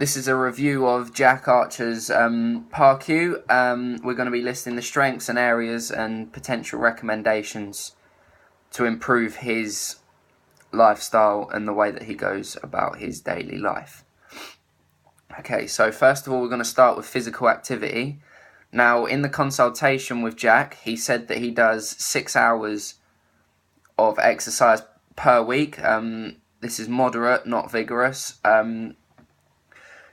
This is a review of Jack Archer's Parkour. We're going to be listing the strengths and areas and potential recommendations to improve his lifestyle and the way that he goes about his daily life. Okay, so first of all, we're going to start with physical activity. Now, in the consultation with Jack, he said that he does 6 hours of exercise per week. This is moderate, not vigorous.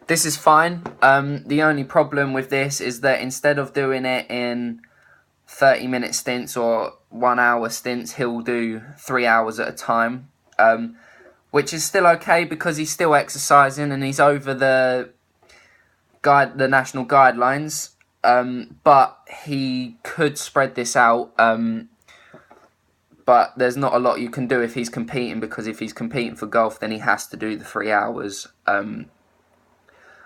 This is fine. The only problem with this is that instead of doing it in 30-minute stints or 1 hour stints, he'll do 3 hours at a time, which is still okay because he's still exercising and he's over the national guidelines. But he could spread this out. But there's not a lot you can do if he's competing, because if he's competing for golf, then he has to do the 3 hours.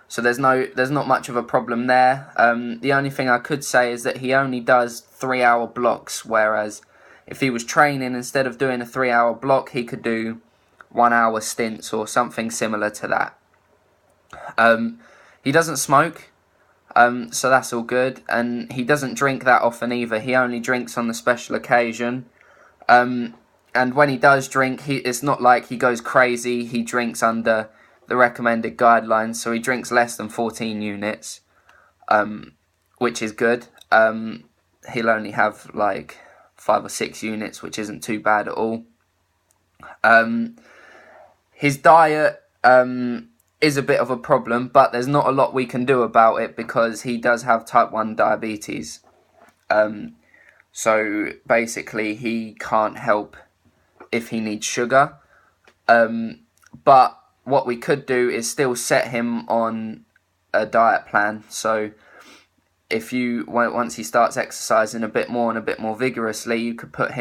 So there's not much of a problem there. The only thing I could say is that he only does 3 hour blocks, whereas if he was training, instead of doing a 3 hour block, he could do 1 hour stints or something similar to that. He doesn't smoke, so that's all good, and he doesn't drink that often either. He only drinks on the special occasion. And when he does drink, it's not like he goes crazy. He drinks under the recommended guidelines, so he drinks less than 14 units, which is good. He'll only have like 5 or 6 units, which isn't too bad at all. His diet is a bit of a problem, but there's not a lot we can do about it because he does have type 1 diabetes. So basically he can't help if he needs sugar. But what we could do is still set him on a diet plan. So if once he starts exercising a bit more and a bit more vigorously, you could have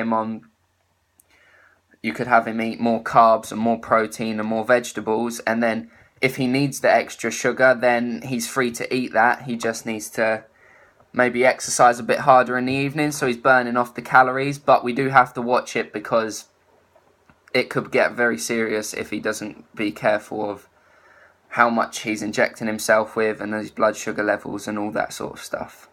him eat more carbs and more protein and more vegetables, and then if he needs the extra sugar, then he's free to eat that. He just needs to maybe exercise a bit harder in the evening, so he's burning off the calories. But we do have to watch it because it could get very serious if he doesn't be careful of how much he's injecting himself with and his blood sugar levels and all that sort of stuff.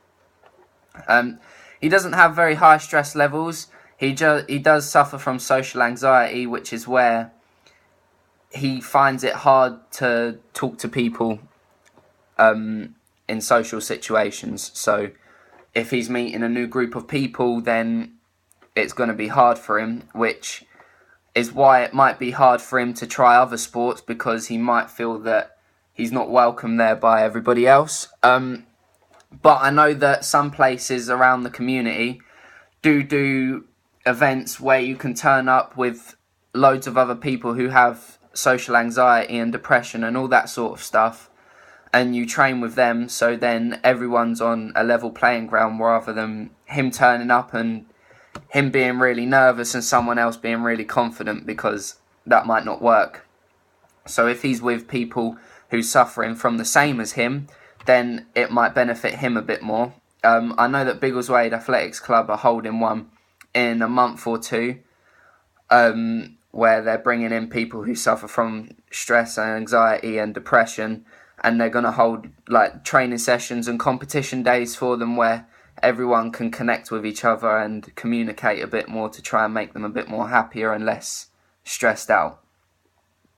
He doesn't have very high stress levels. He does suffer from social anxiety, which is where he finds it hard to talk to people in social situations. So if he's meeting a new group of people, then it's going to be hard for him, which is why it might be hard for him to try other sports, because he might feel that he's not welcome there by everybody else. But I know that some places around the community do events where you can turn up with loads of other people who have social anxiety and depression and all that sort of stuff, and you train with them, so then everyone's on a level playing ground, rather than him turning up and him being really nervous and someone else being really confident, because that might not work. So if he's with people who's suffering from the same as him, then it might benefit him a bit more. I know that Biggleswade Athletics Club are holding one in a month or two, where they're bringing in people who suffer from stress and anxiety and depression, and they're going to hold like training sessions and competition days for them where everyone can connect with each other and communicate a bit more to try and make them a bit more happier and less stressed out.